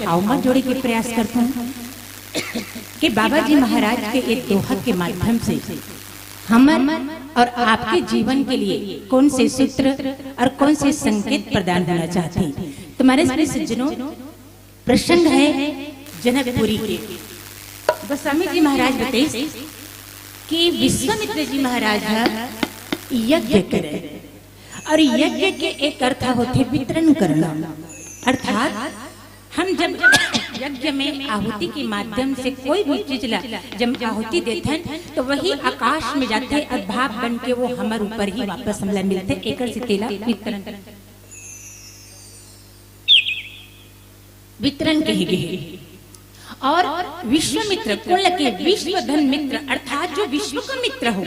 भाव में जोड़े के प्रयास करता हूँ कि बाबा जी महाराज के एक दोहा के माध्यम से हम और आपके जीवन के लिए कौन से सूत्र और कौन से संकेत प्रदान होना चाहते हैं। तुम्हारे सारे सज्जनों, प्रसंग है जनकपुरी के। गोस्वामी जी महाराज बताइए कि विश्वामित्र जी महाराज यज्ञ करे और यज्ञ के एक अर्थ होते वितरण करना, अर्थात हम जब यज्ञ में आहुति के माध्यम से कोई भी चीज जब आहुति देते हैं तो वही आकाश में जाते और भाप बन के वो हमारे ऊपर ही वापस हमला मिलते। एक से तेला वितरण कही गई। और विश्वामित्र कुल के विश्वधन मित्र अर्थात जो विश्व का मित्र हो,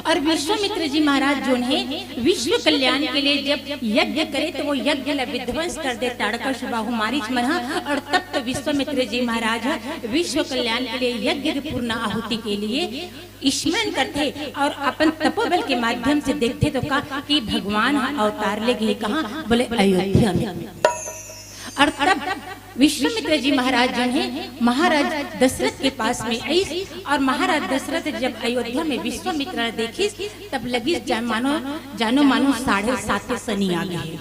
और विश्वामित्र जी महाराज जो है विश्व कल्याण के लिए जब यज्ञ करे तो वो यज्ञ विध्वंस कर दे ताड़का सुबाहु मारीच मना। और तब तो विश्वामित्र जी महाराज विश्व कल्याण के लिए यज्ञ की पूर्ण आहुति के लिए स्मरण करते और अपन तपोबल के माध्यम से देखते तो कहा कि भगवान अवतार ले गए कहाँ, बोले अयोध्या में। और तब विश्वामित्र जी महाराज जो है महाराज दशरथ के पास में आई और महाराज दशरथ जब अयोध्या में विश्वामित्र देखी तब लगी जानो मानो 7.5 शनि आ गए।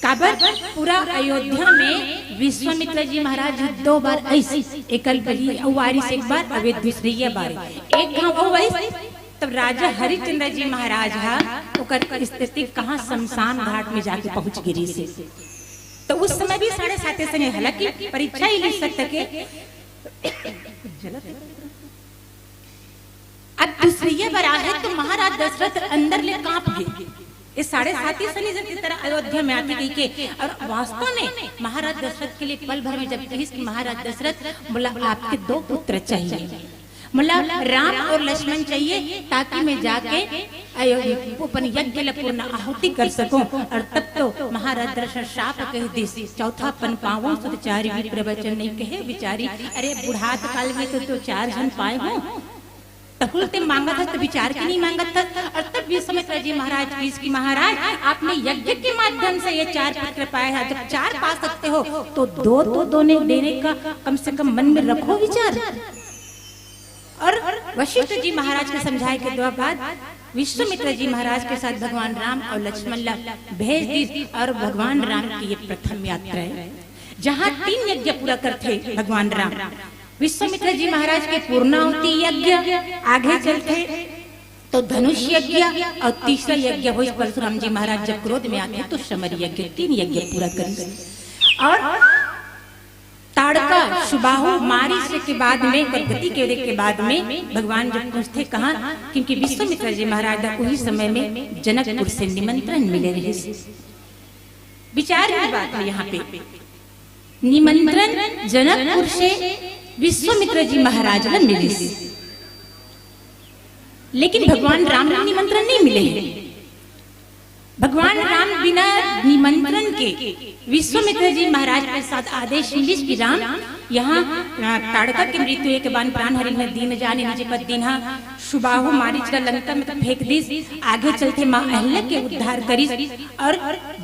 काबर पूरा अयोध्या में विश्वामित्र जी महाराज 2 बार ऐसी एकल बली वारी से एक बार अवैध दूसरी बार एक वही। तब राजा हरिश्चंद्र जी महाराज ओकर स्थिति कहाँ शमशान घाट में जाके पहुंच गिरी से। तो उस समय भी 7.5 शनि, हालांकि परीक्षा ही ले सकते के। अब दूसरी बार आए तो महाराज दशरथ अंदर ले कांप गए। इस 7.5 शनि की तरह अयोध्या में आती गई के और वास्तव में महाराज दशरथ के लिए पल भर में जब कही महाराज दशरथ बोला आपके 2 पुत्र चाहिए, मतलब राम और लक्ष्मण चाहिए ताकि मैं जाके अपन यज्ञ पूर्ण आहुति कर सकूं। और तब तो महाराज दशरथ शाप कह दी, चौथा पन पावो सुचारी प्रवचन नहीं कहे विचारी। अरे बुढ़ात काल में तो 4 जन पाए हो तकुलते मांगा था तो विचार के नहीं मांगा था। और तब विश्वामित्र जी महाराज की महाराज आपने यज्ञ के माध्यम से ये 4 पुत्र पाए हैं, जब 4 पा सकते हो तो 2 तो दोने देने का कम से कम मन में रखो विचार। और वशिष्ठ जी महाराज के समझाए के दो बाद विश्वामित्र जी महाराज के साथ भगवान राम और लक्ष्मण भेज दी। और भगवान राम की ये प्रथम यात्रा है जहाँ 3 यज्ञ पूरा करते भगवान राम। विश्वामित्र जी महाराज के पूर्णाहुति यज्ञ, आगे चलते तो धनुष यज्ञ, और तीसरा यज्ञ हुई परशुराम जी महाराज जब क्रोध में आते तो समर यज्ञ। 3 यज्ञ पूरा कर और ताड़का सुबाहु मारी के बाद में गति के बाद में भगवान जब पूछते कहा, क्योंकि विश्वामित्र जी महाराज उसी समय में जनकपुर से निमंत्रण मिले रहे। विचार की बात है यहाँ पे, निमंत्रण जनकपुर से विश्वामित्र जी महाराज ने मिले, लेकिन भगवान राम ने निमंत्रण नहीं मिले। भगवान राम बिना निमंत्रण के विश्वामित्र जी महाराज के साथ आदेश मिले कि राम यहाँ ताड़का के मृत्यु के बाद प्राण हरि में दीन जाने निज पद दीन्हा सुबाहु मारीच लंका में तो फेंक दी, आगे चलते माँ अहल्या के उद्धार करी। और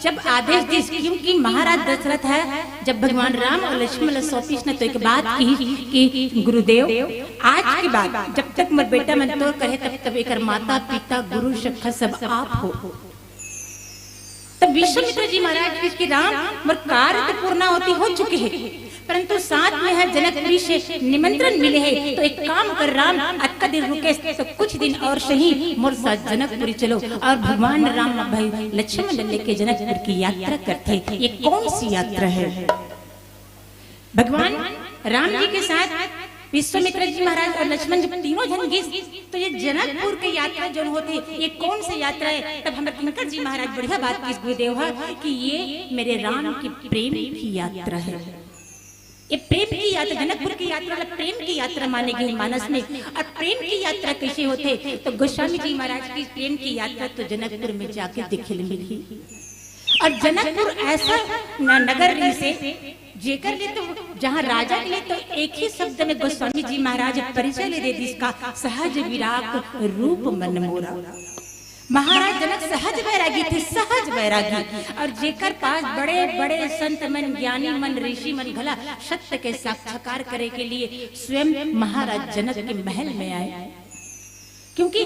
जब आदेश दी, क्योंकि महाराज दशरथ है, जब भगवान राम और लक्ष्मण सौतीस ने तो एक बात की कि गुरुदेव आज के बाद जब तक मेरे बेटा मन तो कहे तब तब एक माता पिता गुरु सखा सब आप हो। तब विश्वामित्र जी महाराज के राम मर कार्य तो पूर्ण होती हो चुके हैं, परंतु साथ में है जनकपुरी से निमंत्रण मिले हैं। तो एक काम कर राम अक्का दिन रुके तो कुछ दिन और सही मोर साथ जनकपुरी चलो। और भगवान राम भाई लक्ष्मण लेके जनकपुर की यात्रा करते। ये कौन सी यात्रा है? भगवान राम जी के साथ विश्वामित्र जी महाराज और लक्ष्मण जब तीनों जन गए तो ये जनकपुर की यात्रा जो होती ये कौन सी यात्रा है? तब हमारे किंकर जी महाराज बढ़िया बात की गुरुदेव कि ये मेरे राम की प्रेम की यात्रा है। ये प्रेम की यात्रा, जनकपुर की यात्रा प्रेम की यात्रा माने गई मानस में। और प्रेम की यात्रा कैसे होते? तो गोस्वामी जी महाराज की प्रेम की यात्रा तो जनकपुर में जाके दिखे मिली। और जनकपुर ऐसा नगर से जेकर ले तो जहाँ राजा के लिए तो एक ही शब्द में गोस्वामी जी महाराज परिचय ले दे इसका सहज विराट रूप मन मोरा। महाराज जनक सहज बैरागी थे, सहज बैरागी। और जेकर पास बड़े बड़े संत मन, ज्ञानी मन, ऋषि मन घला सत्य के साक्षात्कार करे के लिए स्वयं महाराज जनक के महल में आए। क्योंकि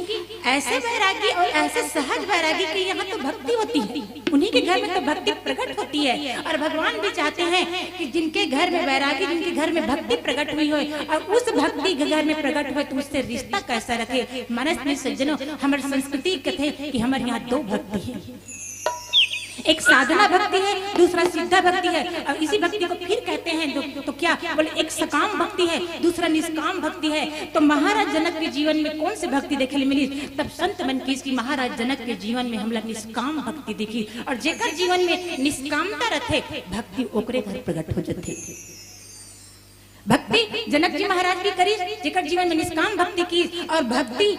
ऐसे बैरागी और ऐसे सहज बैरागी के यहाँ तो भक्ति होती है, उन्हीं के घर में तो भक्ति प्रकट होती है। और भगवान भी चाहते हैं कि जिनके घर में बैरागी, जिनके घर में भक्ति प्रकट हुई हो और उस भक्ति के घर में प्रकट हुए तो उससे रिश्ता कैसा रखे। मानस में सज्जनों, हमारी संस्कृति कहते हैं कि हमारे यहाँ दो भक्ति है, एक साधना भक्ति है, दूसरा सिद्धा भक्ति है। और इसी भक्ति को फिर कहते हैं तो क्या बोले, एक सकाम भक्ति है, दूसरा निष्काम भक्ति है। तो महाराज जनक के जीवन में कौन सी भक्ति देखे मिली? तब संत मन की इसकी महाराज जनक के जीवन में हम लोग निष्काम भक्ति देखी। और जेकर जीवन में निष्कामता रखे भक्ति ओकरे घर प्रकट हो जाते। भक्ति जनक जी महाराज भी करी, जेकर जीवन में निष्काम भक्ति की। और भक्ति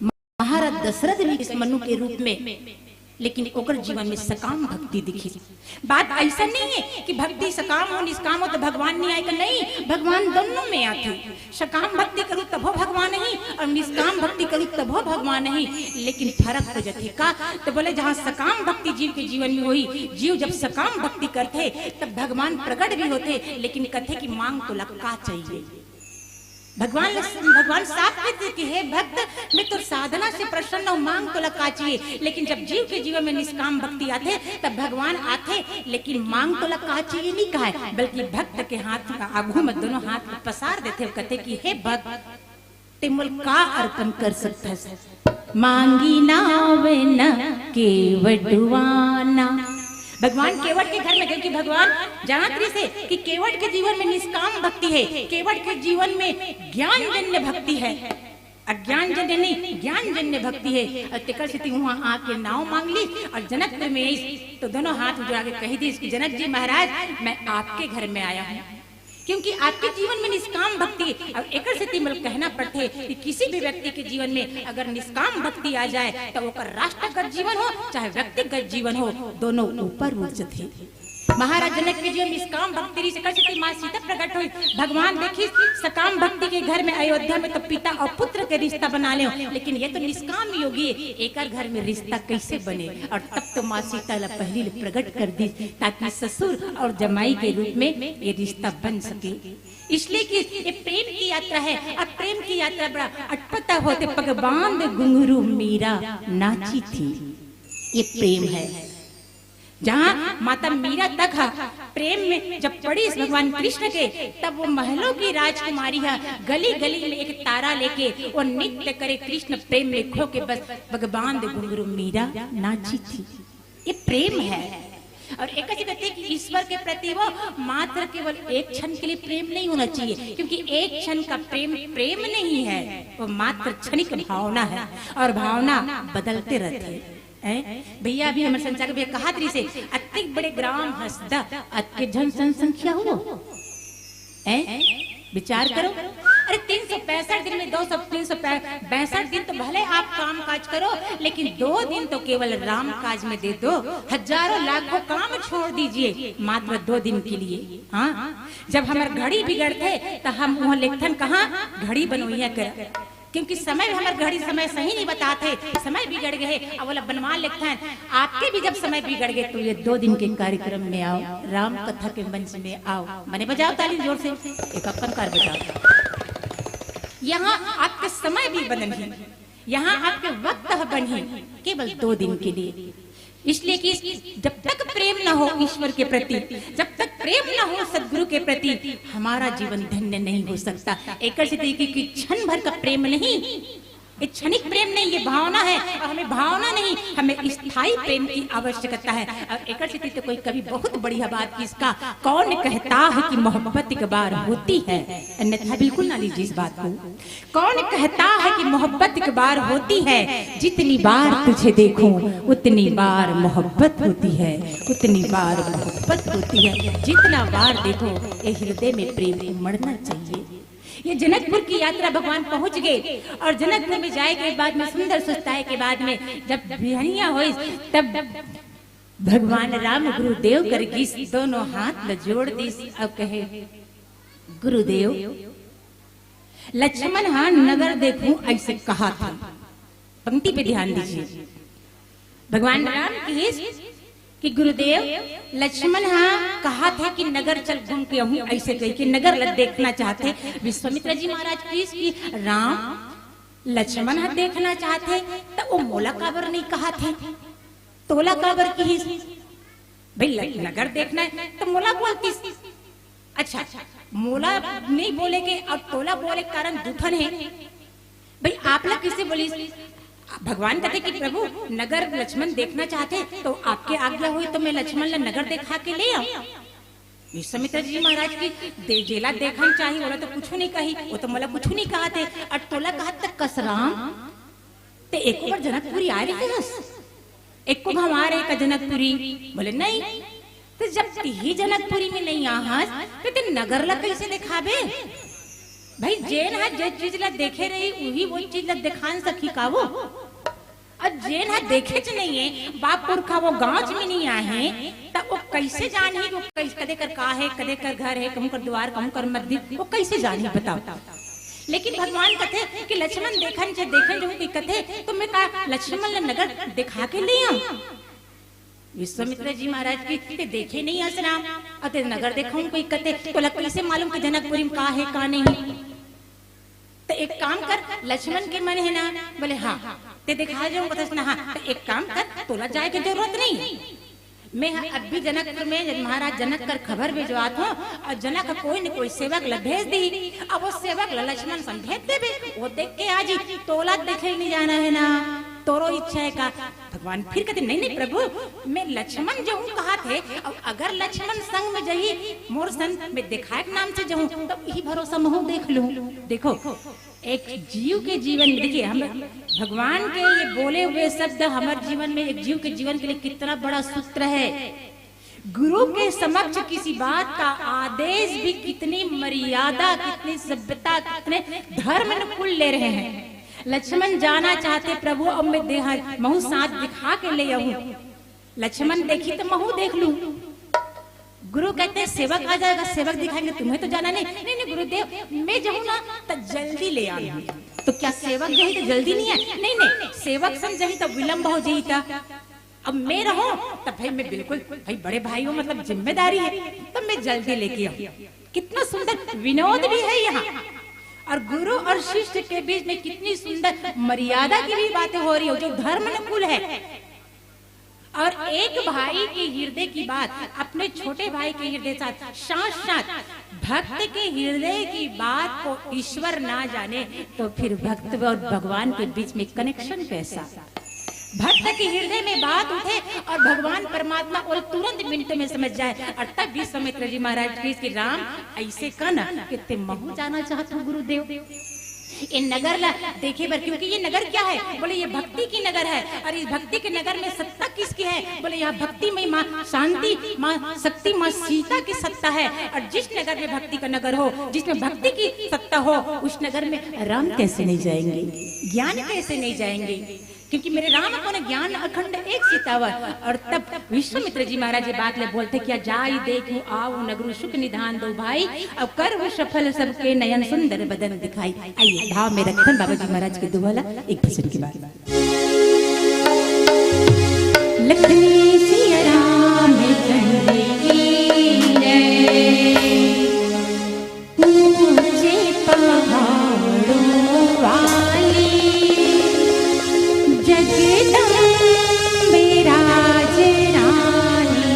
महाराज दशरथ भी इस मनु के रूप में, लेकिन ओकर जीवन में सकाम भक्ति दिखी। बात ऐसा नहीं है कि भक्ति सकाम हो निष्काम हो तो भगवान नहीं आएगा, नहीं, भगवान दोनों में आते। सकाम भक्ति करूँ तब हो भगवान नहीं और निष्काम भक्ति करूँ तब हो भगवान नहीं, लेकिन फर्क हो जाते का। तो बोले जहाँ सकाम भक्ति जीव के जीवन में हुई, जीव जब सकाम भक्ति करते तब भगवान प्रकट भी होते, लेकिन कहते कि मांग तो लक्का चाहिए। भगवान साफ कहते कि हे भक्त, मैं तो साधना से प्रसन्न हूँ, मांग तो लगा चाहिए। लेकिन जब जीव के जीवन में निष्काम भक्ति आते तब भगवान आते, लेकिन मांग तो लगा चाहिए नहीं कहा है, बल्कि भक्त के हाथ आगू में दोनों हाथ पसार देते, कहते कि हे भक्त, तिमुल का अर्पण कर सकता है, मांगी नावे न केवटवाना। भगवान केवट के घर में, क्योंकि भगवान जानते से कि केवट के जीवन में निष्काम भक्ति है, केवट के जीवन में ज्ञान जन्य भक्ति है, अज्ञान जन्य नहीं, ज्ञान जन्य भक्ति है। और तिकर से वहां आके नाव मांग ली और जनक में तो दोनों हाथ उठा के कही दी कि जनक जी महाराज, मैं आपके घर में आया हूँ, क्योंकि आपके जीवन में निष्काम भक्ति। और एक कहना पड़ते कि किसी भी व्यक्ति के जीवन में अगर निष्काम भक्ति आ जाए तो वो राष्ट्रगत जीवन हो चाहे व्यक्तिगत जीवन हो, दोनों ऊपर उठ जाते। महाराज जनक के जीवन में निष्काम भक्ति से माँ सीता प्रकट हुई। भगवान देखी सकाम भक्ति के घर में अयोध्या में तो पिता और पुत्र के रिश्ता बना ले, लेकिन ये तो निष्काम योगी एक घर में रिश्ता कैसे बने। और तब तो माँ सीता पहली प्रकट कर दी ताकि ससुर और जमाई के रूप में ये रिश्ता बन सके। इसलिए कि ये प्रेम की यात्रा है और प्रेम की यात्रा बड़ा अटपटा होते पग बांध घुंघरू मीरा नाची थी, ये प्रेम है। जहाँ माता मीरा तक प्रेम में जब पड़ी इस भगवान कृष्ण के, तब वो महलों की राजकुमारी है, गली गली में एक तारा लेके वो नृत्य करे कृष्ण प्रेम में खो के, बस भगवान घुंघरू मीरा नाची थी। ये प्रेम है। और एक कहते हैं कि ईश्वर के प्रति वो मात्र केवल एक क्षण के लिए प्रेम नहीं होना चाहिए, क्योंकि एक क्षण का प्रेम प्रेम नहीं है, वो मात्र क्षणिक भावना है और भावना बदलते रहते हैं। भैया अभी हमारे संचार भैया कहा तरी से अतिक बड़े ग्राम हंसदा अति जन जनसंख्या हो, विचार करो। अरे 365 दिन में 365 दिन तो भले आप काम काज करो, लेकिन 2 दिन तो केवल राम काज में दे दो। हजारों लाखों काम छोड़ दीजिए मात्र 2 दिन के लिए। हाँ, जब हमारे घड़ी बिगड़ते तो हम वहाँ लेखन कहाँ घड़ी बनोइया कर, क्योंकि समय हमारे घड़ी समय सही नहीं बताते, समय बिगड़ गए। अब बोला बनवा लेते हैं, आपके भी जब समय बिगड़ गए तो ये 2 दिन के कार्यक्रम में आओ, राम कथा के मंच में आओ। मैंने बजाओ ताली जोर से, एक अपन कार बजाओ। यहाँ आपके समय भी बदली, यहाँ आपके वक्त बनी केवल 2 दिन के लिए। इसलिए कि जब तक प्रेम न हो ईश्वर के प्रति, जब तक प्रेम न हो सदगुरु के प्रति, हमारा जीवन धन्य नहीं हो सकता। एक क्षण भर का प्रेम नहीं, ये क्षणिक प्रेम नहीं, ये भावना है। और हमें भावना नहीं, हमें स्थायी प्रेम की आवश्यकता है। और एक स्थिति तो कोई कभी बहुत बढ़िया बात की, इसका कौन कहता है कि मोहब्बत एक बार होती है, अन्यथा बिल्कुल ना लीजिए इस बात को। कौन कहता है कि मोहब्बत एक बार होती है, जितनी बार तुझे देखूं उतनी बार मोहब्बत होती है, उतनी बार मोहब्बत होती है। जितना बार देखो ये हृदय में प्रेम उमड़ना चाहिए। ये जनकपुर की यात्रा भगवान पहुंच गए और जनकपुर में जाए के बाद में सुंदर सुस्ताए के बाद में जब बिहनिया हुई, तब भगवान राम गुरुदेव कर गीस दोनों हाथ में जोड़ दीस और कहे, गुरुदेव लक्ष्मण हाँ नगर देखूं ऐसे कहा था, पंक्ति पे ध्यान दीजिए। भगवान राम की कि गुरुदेव लक्ष्मण हाँ कहा था कि नगर चल घूम के आहूं, ऐसे कही कि नगर देखना चाहते। विश्वामित्र जी महाराज की राम लक्ष्मण हाँ देखना चाहते तो वो मोला काबर नहीं कहा थे, तोला काबर की भाई नगर देखना है तो मोला बोलती। अच्छा मोला नहीं बोले के और तोला बोले कारण दूठन है भाई, आप लोग किसे बोली? भगवान कहते कि प्रभु नगर लक्ष्मण देखना चाहते तो आपके आज्ञा हुई तो मैं लक्ष्मण ला नगर देखा के ले आऊं। विश्वामित्र जी महाराज की जेला देखना चाहिए बोला तो कुछ नहीं कही, वो तो मला कुछ नहीं कहा थे। और तोला कहा तक कसराम ते एक बार जनकपुरी आ रही है, एक को हम आ रहे का जनकपुरी, बोले नहीं। तो जब ही जनकपुरी में नहीं आ तो नगर ला कैसे दिखाबे भाई? जेन है जे चीज ला देखे रही वही वो चीज ला दिखान सकी का वो, और जेन है देखे च नहीं है बाप पुरखा वो गांव में नहीं आए तब वो कैसे जान ही वो कदे कर का है, कदे कर घर है, कहूं कर द्वार, कहूं कर मस्जिद, वो कैसे जान ही बताओ। लेकिन भगवान कहते कि लक्ष्मण देखन जो कहते तो मैं कहा लक्ष्मण ला नगर दिखा के ले आऊं। विश्वामित्र जी महाराज की देखे नहीं आसराम और नगर देखूं कोई कहते तो लग कैसे मालूम कि जनकपुरी में का है का नहीं। तो एक काम कर लक्ष्मण के मन है ना, बोले हाँ ते दिखा जाऊं ना। हाँ तो एक काम कर तोला जाए की जरूरत नहीं, मैं अब भी जनकपुर में महाराज जनक कर खबर भिजवात हूँ और जनक कोई न कोई सेवक ला भेज दी। अब वो सेवक ला लक्ष्मण सम भेज देवे, वो देख के आ जी, तोला देखे नहीं जाना है ना, तोरो इच्छा है का। भगवान फिर कहते नहीं नहीं प्रभु मैं लक्ष्मण जो हूँ कहा थे, और अगर लक्ष्मण संग में जही मोर संग में दिखाए नाम से जाऊं तब यही भरोसा महू देख लूं। देखो एक जीव के जीवन में देखिए हम भगवान के ये बोले हुए शब्द हमारे जीवन में एक जीव के जीवन के लिए कितना बड़ा सूत्र है। गुरु के समक्ष किसी बात का आदेश भी कितनी मर्यादा, कितनी सभ्यता, कितने धर्म अनुकूल ले रहे हैं। लक्ष्मण जाना चाहते प्रभु अब मैं देहा महू साथ दिखा के ले आऊं। लक्ष्मण देखी तो महू देख लूं। गुरु कहते हैं सेवक आ जाएगा, सेवक दिखाएंगे, तुम्हें तो जाना नहीं। नहीं नहीं गुरुदेव मैं जाऊं ना तो जल्दी ले आऊं। तो क्या सेवक जही तो जल्दी नहीं है? नहीं नहीं सेवक संग जही तो विलंब हो जाई था। अब मैं रहूं तब भाई मैं बिल्कुल भाई बड़े भाई हो, मतलब जिम्मेदारी है, तो मैं जल्दी लेके आऊं। कितना सुंदर विनोद भी है यहाँ, और गुरु और शिष्य के बीच में कितनी सुंदर मर्यादा की भी बातें हो रही हो जो धर्म अनुकूल है। और एक भाई के हृदय की बात अपने छोटे भाई के हृदय साथ साथ भक्त के हृदय की बात को ईश्वर ना जाने तो फिर भक्त और भगवान के बीच में कनेक्शन कैसा? भक्त के हृदय में बात उठे और भगवान परमात्मा और तुरंत मिनट में समझ जाए। और तब विश्वामित्र जी महाराज की राम ऐसे कहना कि ते महू जाना चाहते हो गुरुदेव ये नगर ला देखे बर, क्योंकि ये नगर क्या है? बोले ये भक्ति की नगर है, और इस भक्ति के नगर में सत्ता किसकी है? बोले यहाँ भक्ति में माँ शांति, माँ शक्ति, माँ सीता की सत्ता है। और जिस नगर में भक्ति का नगर हो, जिसमें भक्ति की सत्ता हो, उस नगर में राम कैसे नहीं जाएंगे, ज्ञान कैसे नहीं जाएंगे? क्योंकि मेरे राम को ने ज्ञान अखंड एक सितावर। और तब विश्वामित्र जी महाराज ये बात ले बोलते क्या जाई देखूं आओ नगरु सुख निधान दो भाई, अब कर वो सफल सबके नयन सुंदर बदन दिखाई। आइए भाव में रखन बाबा जी महाराज के दुआला एक भजन की बात। लखनी सिया राम चंद्र की जय, ऊंचे पहाड़ों वाली जगदम्बे राज रानी,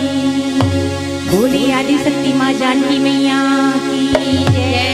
बोली आदि शक्ति माँ जानकी मैया की जय।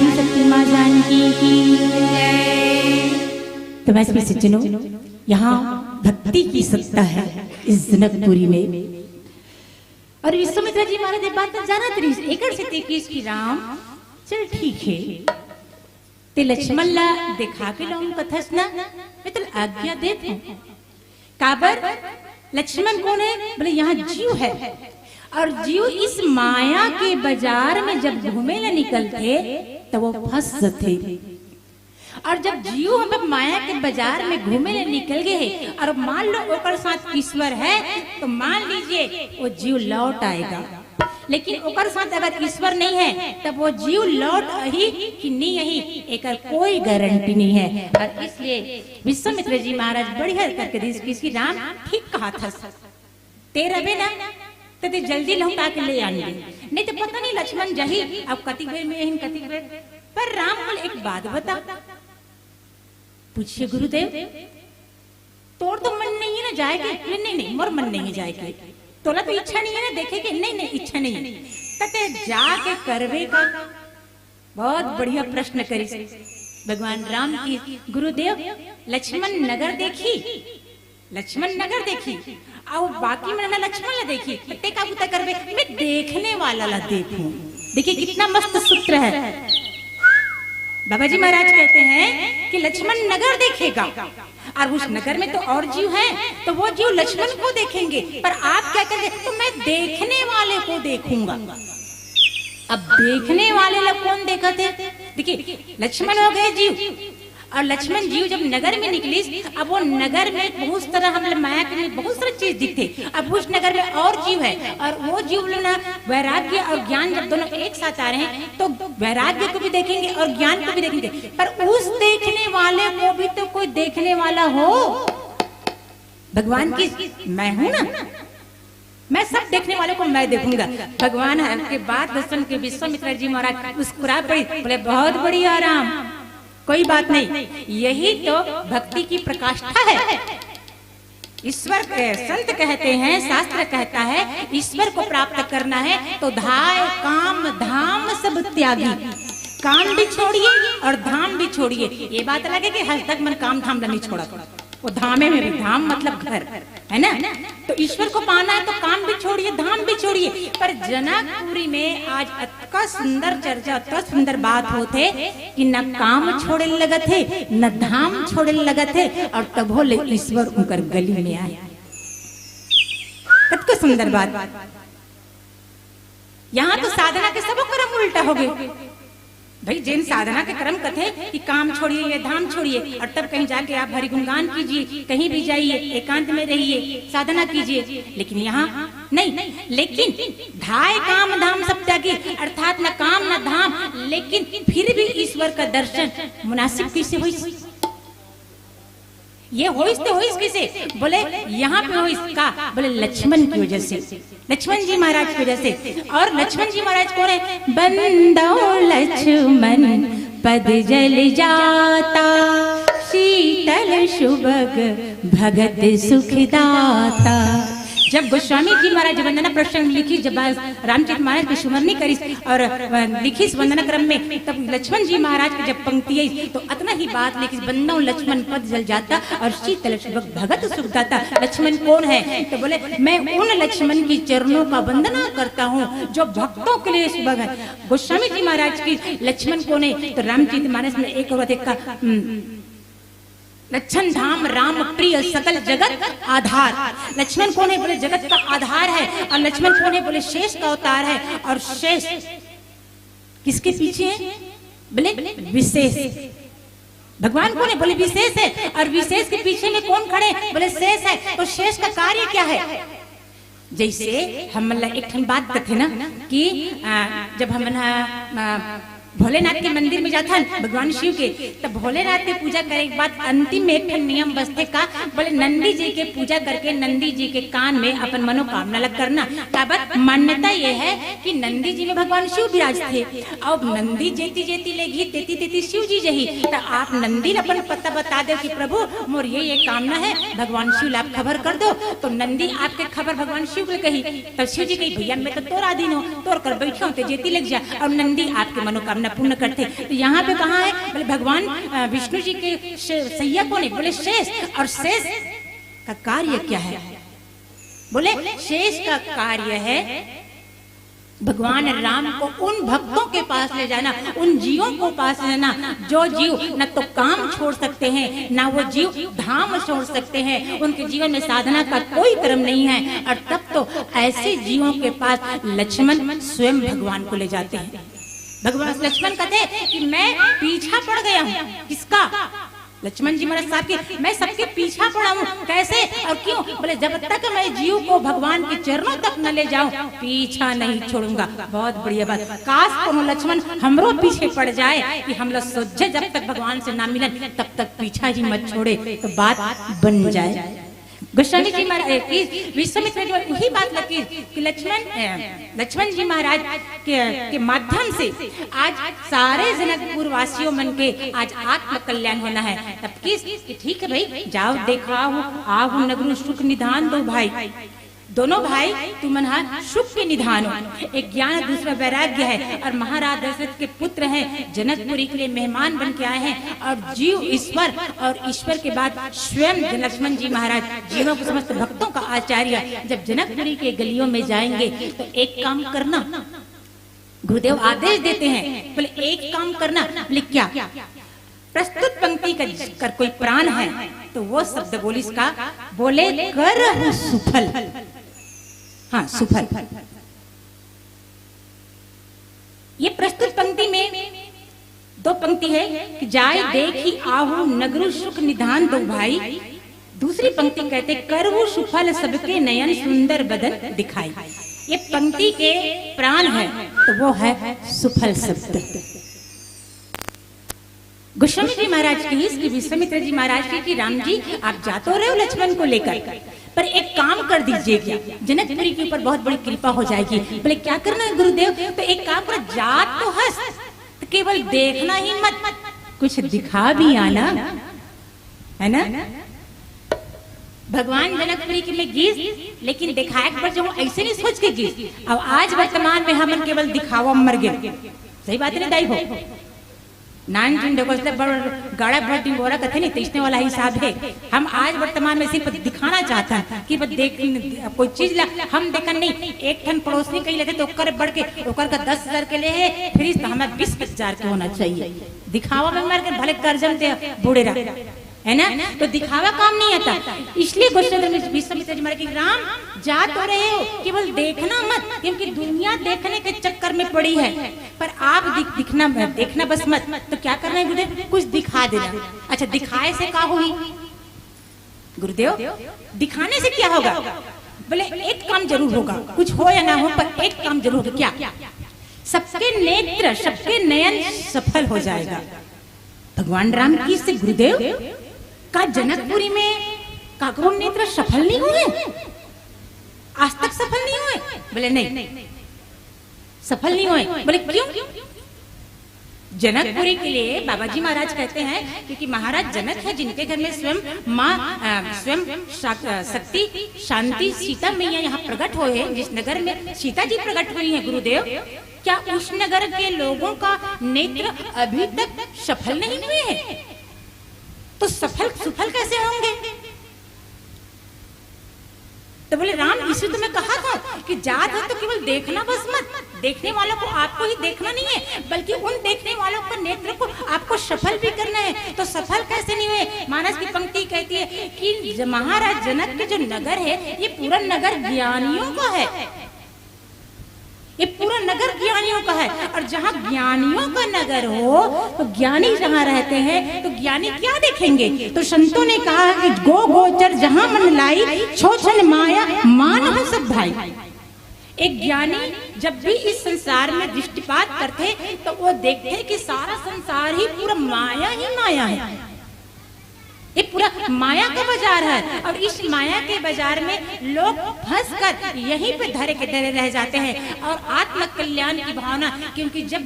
आदि शक्ति माँ जानकी की जय। तो मैं सभी सज्जनों, यहाँ भक्ति की सत्ता है इस जनकपुरी में। और विश्वामित्र जी महाराज बात जाना 30 एकड़ से 23 की राम चल ठीक है ते लक्ष्मण ला दिखा के लाऊं कथस ना मैं तो आज्ञा दे दूं। काबर लक्ष्मण कौन है? बोले यहाँ जीव है और जीव इस माया के बाजार में जब घूमे ला निकलते तो वो फंस थे। और जब जीव हम माया के बाजार में घूमे ला निकल गए और मान लो ओकर साथ ईश्वर है तो मान लीजिए वो जीव लौट आएगा। लेकिन ओकर साथ अगर ईश्वर नहीं है तब वो जीव लौट आई कि नहीं आई एक कोई गारंटी नहीं है। और इसलिए विश्वामित्र जी महाराज बढ़िया करके किसी राम ठीक कहा था तेरा बेना तो ते जल्दी लौटा के ले आएंगे, नहीं तो पता नहीं लक्ष्मण जही अब कति बेर में कति बेर। पर राम बोले एक बात बता, पूछिए गुरुदेव तोर तो मन नहीं है ना जाएगी? नहीं नहीं मोर मन नहीं जाएगी। तोला तो इच्छा नहीं है ना देखेगे? नहीं नहीं इच्छा नहीं है। तते जाके करवे का बहुत बढ़िया प्रश्न करी भगवान राम की। गुरुदेव लक्ष्मण नगर देखी, लक्ष्मण नगर देखी और बाकी मैंने लक्ष्मण ला देखी ते का बुता करवे मैं देखने वाला ला देखूं। देखिए कितना मस्त सूत्र है। बाबा जी महाराज कहते हैं कि लक्ष्मण नगर देखेगा और उस नगर में तो और जीव हैं तो वो जीव लक्ष्मण को देखेंगे, पर आप क्या करेंगे? तो मैं देखने वाले को देखूंगा। अब देखने वाले लोग कौन देखा थे? देखिए लक्ष्मण हो गए जीव और लक्ष्मण जीव जब नगर में निकली अब वो नगर में बहुत तरह हम माया के बहुत सारी चीज दिखते। अब उस नगर में और जीव है और वो जीव ना वैराग्य और ज्ञान जब दोनों एक साथ आ रहे हैं तो वैराग्य को भी देखेंगे और ज्ञान को भी देखेंगे। पर उस देखने वाले को भी तो कोई देखने वाला हो। भगवान की मैं हूं ना, मैं सब देखने वाले को मैं देखूंगा। भगवान के बाद दर्शन के विश्वामित्र जी महाराज मुस्कुरा पड़ी, बोले बहुत बढ़िया राम, कोई बात नहीं, यही तो भक्ति की प्रकाष्ठा है। ईश्वर संत कहते हैं, शास्त्र कहता है ईश्वर को प्राप्त करना है तो धाय काम धाम सब त्यागी। काम भी छोड़िए और धाम भी छोड़िए। ये बात लगे कि हज तक मन काम धाम नहीं छोड़ा, वो धामे में भी, धाम मतलब घर है ना। तो ईश्वर को पाना है तो काम भी छोड़िए धाम भी छोड़िए। पर जनकपुरी में आज इतना सुंदर चर्चा, इतना सुंदर बात होते कि न काम छोड़े लगत है न धाम छोड़े लगत है और तब बोले ईश्वर उनकर गली में आए। कितना सुंदर बात। यहाँ तो साधना के सब कर्म उल्टा हो गए। भाई जैन साधना के कर्म कथे कि काम छोड़िए या धाम छोड़िए और तब कहीं जाके आप हरि गुणगान कीजिए, कहीं भी जाइए, एकांत में रहिए, साधना कीजिए। लेकिन यहाँ नहीं। लेकिन धाय काम धाम सब त्यागी, अर्थात न काम न धाम, लेकिन फिर भी ईश्वर का दर्शन मुनासिब कैसे हुई? ये होइस तो होइस किसे? बोले यहाँ पे होइस का, बोले लक्ष्मण की वजह से, लक्ष्मण जी महाराज की वजह से। और लक्ष्मण जी महाराज कौन है? बंदो लक्ष्मण पद जल जाता, शीतल सुभग भगत सुखदाता। जब गोस्वामी जी महाराज वंदना प्रश्न लिखी, जब रामचरित महाराज की सुमरनी करी और लिखी इस वंदना क्रम में, तब लक्ष्मण जी महाराज की जब पंक्ति आई तो इतना ही बात लिखी, बंदो लक्ष्मण पद जल जाता और शीतल भगत सुख दाता। लक्ष्मण कौन है? तो बोले मैं उन लक्ष्मण की चरणों का वंदना करता हूँ जो भक्तों के लिए सुभग है। गोस्वामी जी महाराज की लक्ष्मण कौन है? तो रामचरित मानस में एक और देखा, लक्ष्मण धाम राम प्रिय सकल जगत आधार। लक्ष्मण कौन है? बोले जगत का आधार है। और लक्ष्मण कौन है? बोले शेष का अवतार है। और शेष किसके पीछे है? बोले विशेष। भगवान कौन है? बोले विशेष है। और विशेष के पीछे में कौन खड़े? बोले शेष है। तो शेष का कार्य क्या है? जैसे हम एक बात करते ना कि जब हम भोलेनाथ के मंदिर में जाता है भगवान शिव के, तब भोलेनाथ की पूजा करे के बाद अंतिम में एक नियम बसते का, बोले नंदी जी के पूजा करके नंदी जी के कान में अपन मनोकामना लग करना। तब मान्यता ये है कि नंदी जी में भगवान शिव विराज थे। अब नंदी जेती जेती लेगी तेती तेती शिव जी जही, तो आप नंदी अपन पता बता दो कि प्रभु मोर ये कामना है, भगवान शिव आप खबर कर दो। तो नंदी आपके खबर भगवान शिव को कही, तब शिव जी कही भैया मैं तो तोर आधीन हो, तोर कर बैठो तो जेती लग जा। और नंदी आपके मनोकामना मनोकामना पूर्ण करते। तो यहाँ पे कहाँ है, बोले भगवान विष्णु जी के सैय्यकों ने बोले शेष, और शेष का कार्य क्या है? बोले शेष का कार्य है भगवान राम को उन भक्तों के पास ले जाना, उन जीवों को पास ले जाना जो जीव न तो काम छोड़ सकते हैं, ना वो जीव धाम छोड़ सकते हैं, उनके जीवन में साधना का कोई क्रम नहीं है। और तब तो ऐसे जीवों के पास लक्ष्मण स्वयं भगवान को ले जाते हैं। भगवान लक्ष्मण कहते हैं कि मैं पीछा पड़ गया हूँ। किसका? लक्ष्मण जी महाराज साहब की, मैं सबके पीछा पड़ा हूँ। कैसे और क्यों? बोले जब तक मैं जीव को भगवान के चरणों तक न ले जाऊं, पीछा नहीं छोड़ूंगा। बहुत बढ़िया बात। काश को लक्ष्मण हमरो पीछे पड़ जाए कि हम लोग सोचे जब तक भगवान से ना मिलन तब तक पीछा ही मत छोड़े, तो बात बन जाए। गोस्वामी जी महाराज विश्वामित्र जो वही बात लगी कि लक्ष्मण जी महाराज के माध्यम से आज सारे जनकपुर वासियों मन के आज आत्म कल्याण होना है। तब किस ठीक है भाई, जाओ देखाओ आओ नगरु सुख निधान दो भाई। दोनों भाई तुम सुख के निधान हो। एक ज्ञान दूसरा वैराग्य है। और महाराज दशरथ के पुत्र हैं, जनकपुरी के लिए मेहमान बन के आए हैं। और जीव ईश्वर, और ईश्वर के बाद स्वयं लक्ष्मण जी महाराज जीवों को समस्त भक्तों का आचार्य जब जनकपुरी के गलियों में जाएंगे तो एक काम करना, गुरुदेव आदेश देते हैं। बोले एक काम करना। बोले क्या? प्रस्तुत पंक्ति का कोई प्राण है तो वो शब्द बोली इसका, बोले कर सुफल। हाँ सुफल। ये प्रस्तुत पंक्ति में दो पंक्ति है कि जाय देखी आहू नगरु सुख निधान दो भाई। दूसरी पंक्ति कहते करहु सुफल सबके नयन सुंदर बदन दिखाई। ये पंक्ति के प्राण है तो वो है सुफल शब्द। गोस्वामी जी महाराज की विश्वामित्र जी महाराज की राम जी आप जा तो रहे हो लक्ष्मण को लेकर, पर एक काम कर दीजिए, जनकपुरी के ऊपर बहुत बड़ी कृपा हो जाएगी। बोले क्या करना है गुरुदेव? तो एक काम कर, जात तो हंस, तो केवल देखना ही मत, कुछ दिखा भी आना, है ना। भगवान जनकपुरी के लिए गीत, लेकिन दिखाए पर जो ऐसे नहीं सोच के गीत। अब आज वर्तमान में हम केवल दिखावा मर गए। सही बात नहीं दाई हो नान गाड़ा भर डिंगोरा कथे नहीं तीसने वाला हिसाब है। हम आज वर्तमान में सिर्फ दिखाना चाहता है कि देख कोई चीज ला हम देखन नहीं। एक ठन पड़ोसी कहीं लेते तो ओकर बढ़ के ओकर का 10,000 के लिए है, फिर तो हमें 20,000 के होना चाहिए। दिखावा में मर के भले कर्जन थे बूढ़े रहा है ना, तो दिखावा काम नहीं आता। इसलिए विश्वामित्र जी महाराज की राम जा तो रहे हो, केवल देखना मत, क्योंकि दुनिया देखने के चक्कर में पड़ी है। पर आप देखना बस मत। तो क्या करना है गुरुदेव? कुछ दिखा देना। अच्छा दिखाए से क्या होगी गुरुदेव? दिखाने से क्या होगा? बोले एक काम जरूर होगा, कुछ हो या ना हो पर एक काम जरूर होगा। क्या? सबके नेत्र सबके नयन सफल हो जाएगा। भगवान राम की से गुरुदेव का जनकपुरी में काकरो नेत्र सफल नहीं हुए, आज तक सफल नहीं हुए? बोले नहीं सफल नहीं हुए। बोले क्यों? जनकपुरी के लिए बाबा जी महाराज कहते हैं क्योंकि महाराज जनक है जिनके घर में स्वयं माँ स्वयं शक्ति शांति सीता मैया यहाँ प्रकट हुए हैं। जिस नगर में सीता जी प्रकट हुई हैं गुरुदेव, क्या उस नगर के लोगों का नेत्र अभी तक सफल नहीं हुए हैं? तो सफल कैसे होंगे? तो बोले राम इसी तो मैं कहा था कि जात है तो केवल देखना बस मत। देखने वालों को आपको ही देखना नहीं है, बल्कि उन देखने वालों का नेत्र को आपको सफल भी करना है। तो सफल कैसे नहीं हुए? मानस की पंक्ति कहती है कि महाराज जनक के जो नगर है ये पूरा नगर ज्ञानियों का है। ये पूरा नगर ज्ञानियों का है, और जहाँ ज्ञानियों का नगर हो तो ज्ञानी जहाँ रहते हैं तो ज्ञानी क्या देखेंगे? तो संतों ने कहा कि गो गोचर जहाँ मन लाई छोछन माया मान सब भाई। एक ज्ञानी जब भी इस संसार में दृष्टिपात करते तो वो देखते कि सारा संसार ही पूरा माया ही माया है। ये पूरा माया का बाजार है, और इस माया के बाजार में लोग फंस कर यहीं पे धरे के धरे रह जाते हैं। और आत्म कल्याण की भावना, क्योंकि जब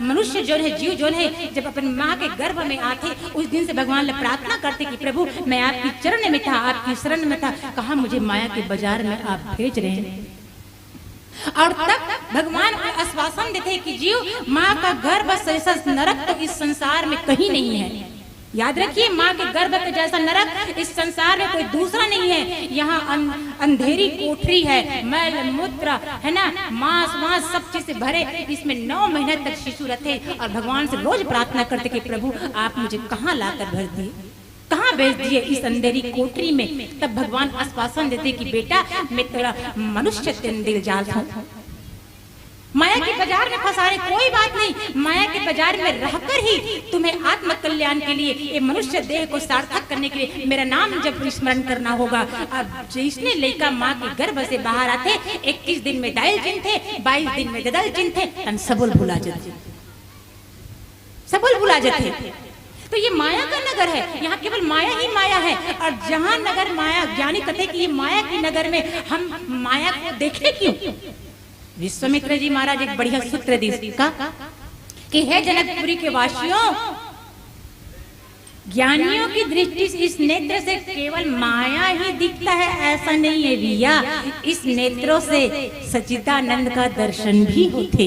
मनुष्य जो है जीव जो है जब अपनी माँ के गर्भ में आते उस दिन से भगवान ने प्रार्थना करते कि प्रभु मैं आपकी चरण में था, आपकी शरण में था, कहा मुझे माया के बाजार में आप भेज रहे हैं। और तब भगवान आश्वासन देते कि जीव माँ का गर्भ जैसा नरक तो इस संसार में कहीं नहीं है। याद रखिए, माँ के गर्भ के जैसा नरक इस संसार में कोई दूसरा नहीं है। यहाँ अंधेरी कोठरी है, मैल मूत्र है ना, मांस वांस सब चीज से भरे, इसमें 9 महीने तक शिशु रहते और भगवान से रोज प्रार्थना करते कि प्रभु आप मुझे कहाँ लाकर भर दिए, कहाँ भेज दिए इस अंधेरी कोठरी में। तब भगवान आश्वासन देते कि बेटा मैं तेरा मनुष्य दिल जाल हूँ। माया के बाजार में फंसा रहे कोई बात नहीं, माया के बाजार में रहकर ही तुम्हें आत्म कल्याण के लिए, ये मनुष्य देह को सार्थक करने के लिए मेरा नाम जब स्मरण करना होगा। अब जिसने लड़का माँ के गर्भ से बाहर आते 21 दिन में दाइल चिन्ह थे, 22 दिन में ददल चिन्ह थे, सबुल भुला जाते, सबुल भुला जाते। तो ये माया का नगर है, यहाँ केवल माया ही माया है। और जहाँ नगर माया, ज्ञानी कहते कि ये माया के नगर में हम माया को देखे क्यों। विश्वामित्र जी महाराज एक बढ़िया सूत्र दी का कि हे जनकपुरी के वासियों, ज्ञानियों की दृष्टि से इस नेत्र से केवल माया ही दिखता है ऐसा नहीं है भैया, इस नेत्रों से सच्चिदानंद का दर्शन भी होते।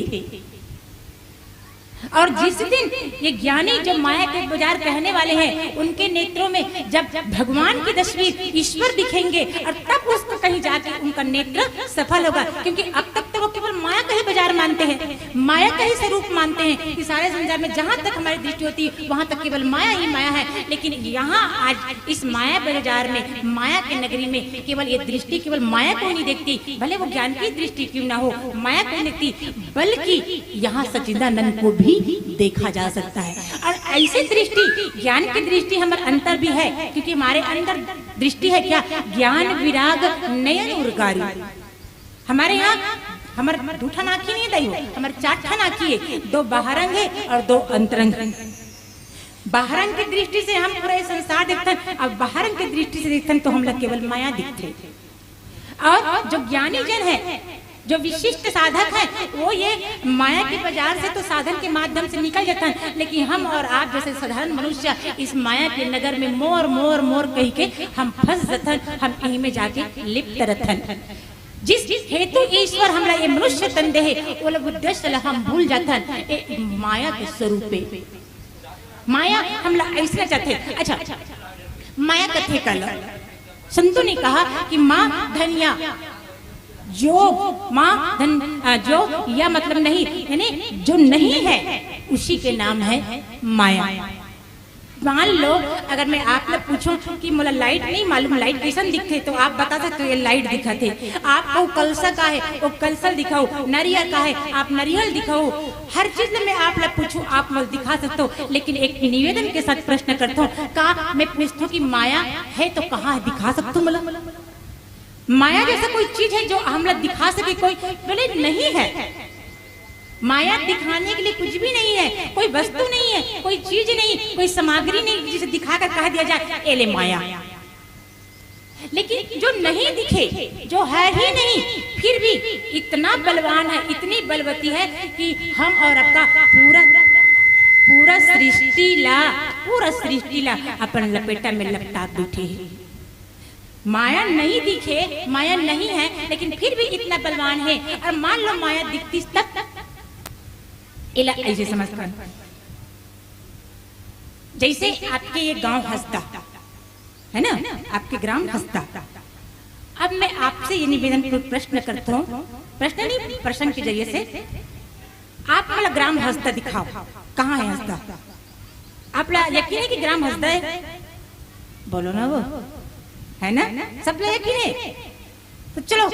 और जिस दिन ये ज्ञानी जो माया के बाजार कहने वाले हैं, उनके नेत्रों में जब भगवान की तस्वीर ईश्वर दिखेंगे और तब उसको कहीं जाके उनका नेत्र सफल होगा। क्योंकि अब तक तो वो केवल माया का ही बाजार मानते हैं, माया का ही स्वरूप मानते हैं कि सारे संसार में जहाँ तक हमारी दृष्टि होती है वहां तक केवल माया ही माया है। लेकिन यहाँ आज इस माया बाजार में, माया के नगरी में केवल ये दृष्टि केवल माया को नहीं देखती, भले वो ज्ञान की दृष्टि क्यों ना हो, माया को नहीं देखती, बल्कि यहाँ सच्चिदानंद को भी देखा जा सकता है। और ऐसी दृष्टि, ज्ञान की दृष्टि हमारे अंतर भी है, क्योंकि हमारे अंदर दृष्टि है क्या, ज्ञान विराग नयन उर्गारी। हमारे यहाँ हमारे दूठा नाखी नहीं दई हो, हमारे 4 नाखी है, 2 बाहरंग है और 2 अंतरंग। बाहरंग की दृष्टि से हम पूरे संसार देखते हैं, और बाहरंग की दृष्टि से देखते हैं तो हम लोग केवल माया दिखते। और जो ज्ञानी जन है, जो विशिष्ट साधक है, वो ये माया के बाजार से तो साधन के माध्यम से निकल जाता है। लेकिन हम और आप जैसे साधारण मनुष्य इस माया के नगर में मोर मोर मोर कह के हम फंस जाते, हम यहीं में जाके लिप्त रहते। जिस हेतु ईश्वर हमरा ये मनुष्य तन दे है, वो लोग उद्देश्य हम भूल जाते माया के स्वरूप पे। माया हमला ऐसा चाहते। अच्छा, माया कथे कल संतों ने कहा कि माँ धनिया जो, माँ धन जो या मतलब नहीं, यानी जो नहीं है उसी के नाम है माया। मान लो अगर मैं आप लोग पूछूं कि मुझे लाइट नहीं मालूम, लाइट कैसन दिखते, तो आप बता सकते हो ये लाइट दिखाते। आपको कलसा का है वो कलसा दिखाओ, नारियल का है आप नारियल दिखाओ, हर चीज में आप लोग पूछो आप मुझे दिखा सकते हो। लेकिन एक निवेदन के साथ प्रश्न करता हूँ, का मैं पूछता हूँ कि माया है तो कहाँ दिखा सकते हो। मतलब माया जैसा कोई चीज है जो हम लोग दिखा सके, कोई बोले नहीं है। माया दिखाने के लिए कुछ भी नहीं है, कोई वस्तु नहीं है, कोई चीज नहीं, कोई सामग्री नहीं जिसे दिखाकर कह दिया जाए एले माया। लेकिन जो नहीं दिखे, जो है ही नहीं, फिर भी इतना बलवान है, इतनी बलवती है कि हम और आपका पूरा सृष्टि ला अपन लपेटा में लपटा बैठे हैं। माया नहीं दिखे, माया नहीं है, लेकिन फिर भी इतना बलवान है। और मान लो माया दिखती तब ऐसे समझ कर, जैसे आपके ये गांव हंसता है ना, आपके ग्राम हंसता। अब मैं आपसे ये निवेदन प्रश्न करता हूँ, प्रश्न नहीं प्रश्न के जरिए से, आप वाला ग्राम हंसता दिखाओ, कहाँ है हंसता? आप यकीन है कि ग्राम हंसता है? बोलो ना, वो है ना, सब लोग यकीन है। तो चलो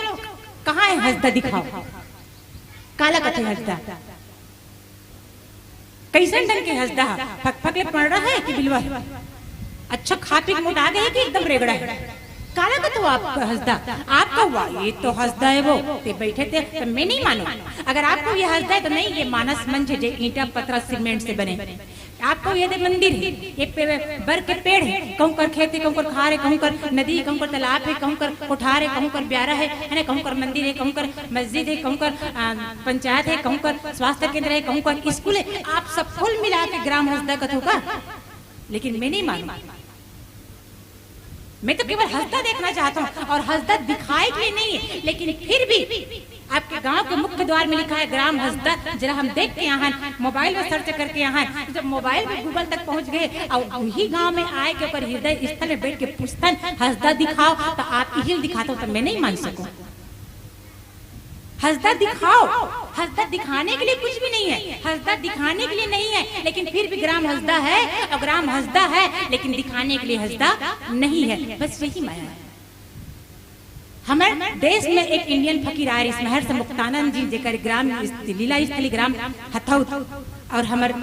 कहाँ है हंसता दिखाओ, काला कथे हंसता, कैसे ढंग के हंसदा, फक फक ले पड़ रहा है कि बिलवा, अच्छा खा पी मोटा गए कि एकदम रेगड़ा है, काला का तो आपका हंसदा, आपका हुआ ये तो हंसदा है, वो ते बैठे थे तो मैं नहीं मानू। अगर आपको ये हंसदा है तो नहीं, ये मानस मंच है, ईंटा पत्थर सीमेंट से बने। आपको ये मंदिर है, ये बर के पेड़ है, कहूँ कर खेत है, कहूँ कर खार है, कहूँ कर नदी, कहूँ कर तालाब है, कहूँ कर कोठार है, कहूँ कर ब्यारा है ना, कहूँ कर मंदिर है, कहूँ कर मस्जिद है, कहूँ कर पंचायत है, कहूँ कर स्वास्थ्य केंद्र है, कहूँ कर स्कूल है। आप सब कुल मिला के ग्राम हंसदा कथू का, लेकिन मैं नहीं मानू। मैं तो केवल हंसदा देखना चाहता हूँ, और हंसदा दिखाए के लिए नहीं है, लेकिन फिर भी आपके गांव के मुख्य द्वार में लिखा है ग्राम हसदा, जरा हम देख के यहाँ मोबाइल में सर्च करके यहाँ जब मोबाइल में गूगल तक पहुँच गए और वही गांव में आए के ऊपर हृदय स्थल में बैठ के पूछतन हसदा दिखाओ, तो आप हिल दिखाता हूँ तो मैं नहीं मान सकूं। हसदा दिखाओ, हसदा दिखाने के लिए कुछ भी नहीं है, हसदा दिखाने के लिए नहीं है, लेकिन फिर भी ग्राम हसदा है और ग्राम हसदा है लेकिन दिखाने के लिए हसदा नहीं है। बस वही माया है। हमारे देश में एक इंडियन फकीर आए महर्षि मुक्तानंद जी जेकर ग्राम लीला स्थली ग्राम हथौत और हमार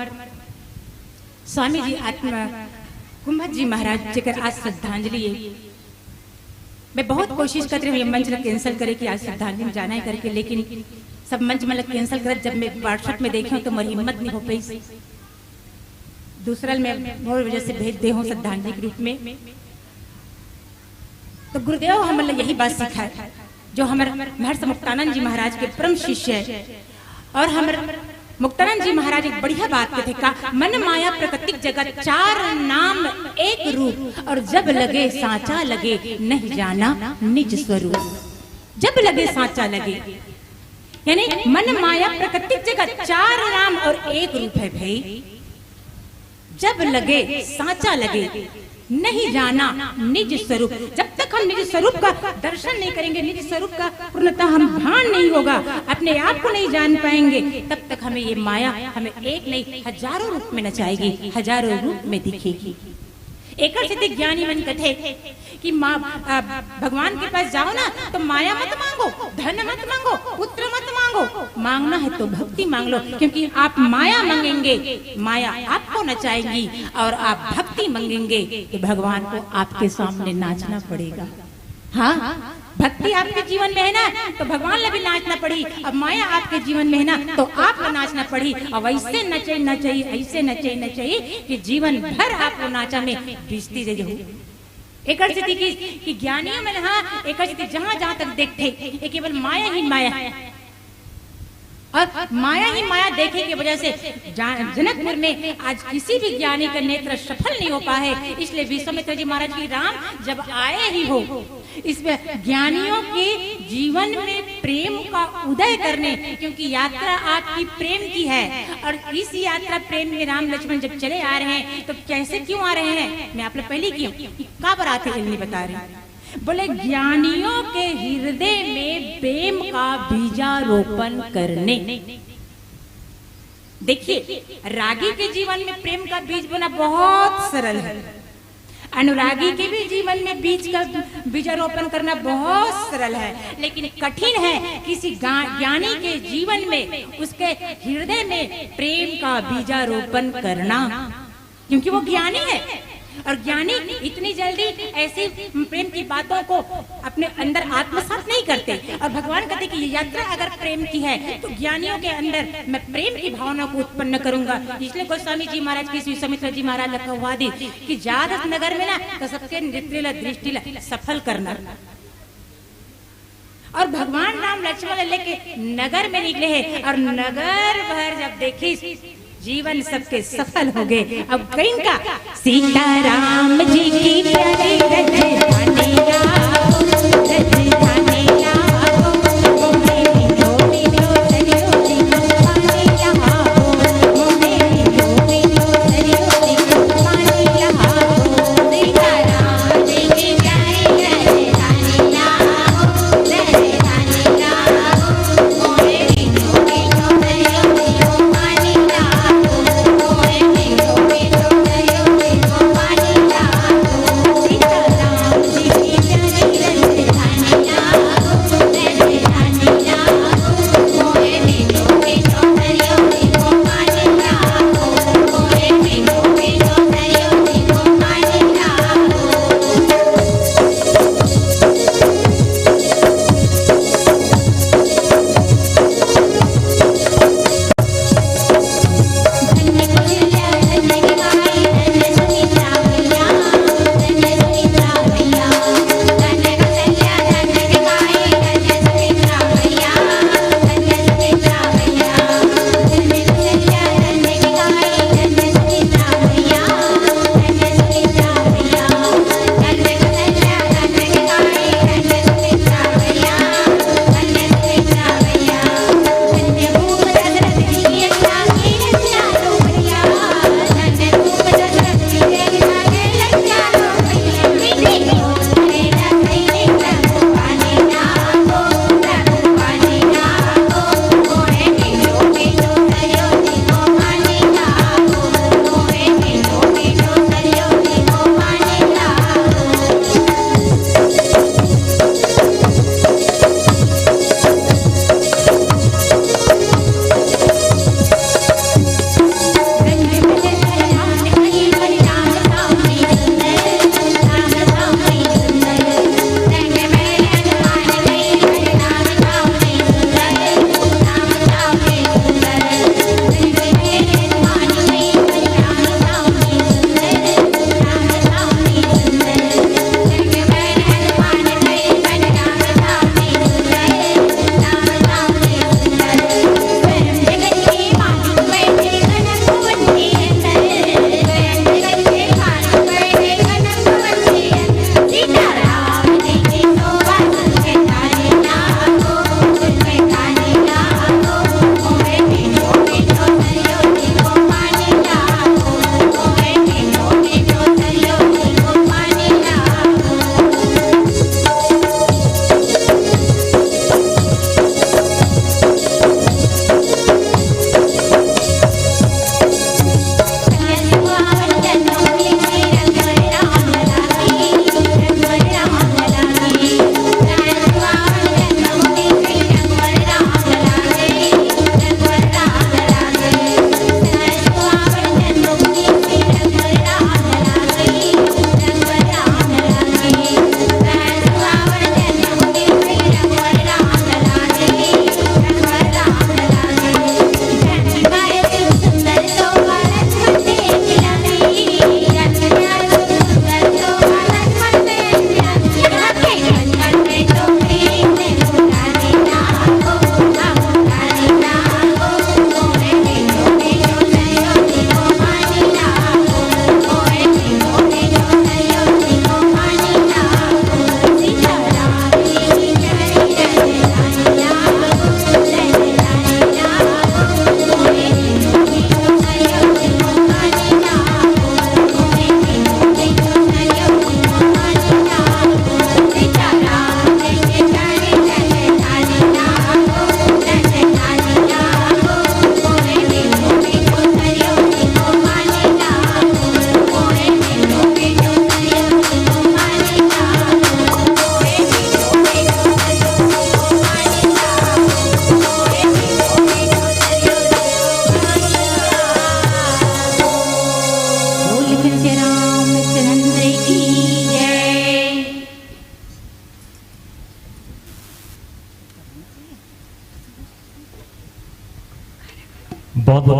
स्वामी जी आत्मा कुंभत जी महाराज जेकर आज श्रद्धांजलि है। मैं बहुत कोशिश कर रही हूँ मंच कैंसिल करे कि आज श्रद्धांजलि जाना है करके, लेकिन सब मंच मतलब कैंसिल कर। जब मैं व्हाट्सएप में देखी तो मेरी हिम्मत नहीं हो पाई, दूसरा मैं बहुत वजह से भेज दे हूँ श्रद्धांजलि के रूप में। तो गुरुदेव हमें यही बात सिखाए जो हमारे महर्षि मुक्तानंद जी महाराज के परम शिष्य है। और हमारे मुक्तानंद जी महाराज एक बढ़िया बात कहते का मन माया प्राकृतिक जगत चार नाम एक रूप, और जब लगे साचा लगे नहीं जाना निज स्वरूप। जब लगे साचा लगे यानी मन माया प्राकृतिक जगत चार नाम और एक रूप है भाई। जब लगे साचा लगे नहीं जाना निज स्वरूप। जब तक हम निज स्वरूप का दर्शन नहीं करेंगे, निज स्वरूप का पूर्णतः हम भान नहीं होगा, अपने आप को नहीं जान पाएंगे, तब तक हमें ये माया हमें एक नहीं हजारों रूप में नचाएगी, हजारों रूप में दिखेगी। एक सिद्धि ज्ञानी मन कथे कि भगवान के पास जाओ ना तो माया मत मांगो, धन मत मांगो, पुत्र मत मांगो, मांगना है तो भक्ति मांग लो। क्योंकि आप माया मांगेंगे माया आपको नचाएगी, और आप भक्ति मांगेंगे तो भगवान को आपके सामने नाचना पड़ेगा। हाँ, भक्ति आपके जीवन में है ना तो भगवान ने भी नाचना पड़ी, अब माया आपके जीवन में है ना तो आपको नाचना पड़ी। अब ऐसे नचे न चाहिए, ऐसे नचे न चाहिए कि जीवन भर आपको नाचा में बीसती रही। एक स्थिति की ज्ञानियों में हाँ एक स्थिति जहाँ जहाँ तक देखते ये केवल माया ही माया है, और माया ही माया देखे की वजह से जनकपुर में आज किसी भी ज्ञानी का नेत्र सफल नहीं हो पाए। इसलिए विश्वामित्र जी महाराज की राम जब आए ही हो इसमें ज्ञानियों के जीवन में प्रेम का उदय करने, क्योंकि यात्रा आपकी प्रेम की है, और इस यात्रा प्रेम में राम लक्ष्मण जब चले आ रहे हैं तो कैसे क्यों आ रहे हैं, मैं आप लोग पहले क्यों कहाँ पर आते हैं बता रहे। बोले ज्ञानियों के हृदय में प्रेम का बीजारोपण करने। देखिए रागी के जीवन में प्रेम का बीज बोना बहुत सरल है, अनुरागी के भी जीवन में बीज का बीजारोपण करना बहुत सरल है, लेकिन कठिन है किसी ज्ञानी के जीवन में उसके हृदय में प्रेम का बीजारोपण करना, क्योंकि वो ज्ञानी है। और ज्ञानी इतनी जल्दी ऐसी प्रेम की बातों को अपने अंदर आत्मसात नहीं करते। और भगवान कहते कि ये यात्रा अगर प्रेम की है तो ज्ञानियों के अंदर मैं प्रेम की भावना को उत्पन्न करूंगा। इसलिए गोस्वामी जी महाराज की विश्वामित्र जी महाराज का हुआ दी कि जादत नगर में ना तो सबके नृत्य दृष्टि सफल करना। और भगवान राम लक्ष्मण लेके नगर में निकले हैं, और नगर भर जब देखी जीवन सबके सफल हो गए। अब कहीं का सीताराम जी की प्यारी रजधानी लाओ, रजधानी लाओ, मोहे मीठो मीठो दरियो दी पानी लाओ, मोहे मीठो मीठो दरियो दी पानी लाओ। सीताराम जी की प्यारी रजधानी लाओ, रजधानी लाओ, मोहे मीठो मीठो दरियो दी पानी लाओ। सीताराम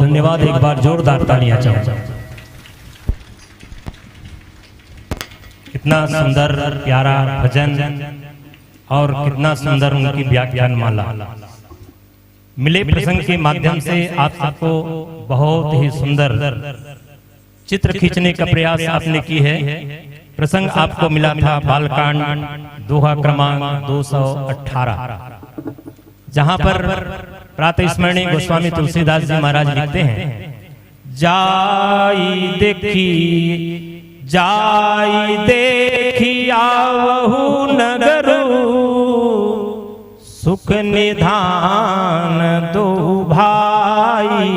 धन्यवाद। एक बार जोरदार तालियां चाहूंगा। कितना सुंदर प्यारा भजन और कितना सुंदर उनकी व्याख्यान माला। मिले प्रसंग के माध्यम से आप सबको बहुत ही सुंदर चित्र खींचने का प्रयास आपने की है। प्रसंग आपको मिला था बालकांड दोहा क्रमांक 218, जहां पर प्रातः स्मरणीय गोस्वामी तुलसीदास जी महाराज लिखते हैं, जाई देखी आवहु नगरू, सुख निधान दो भाई,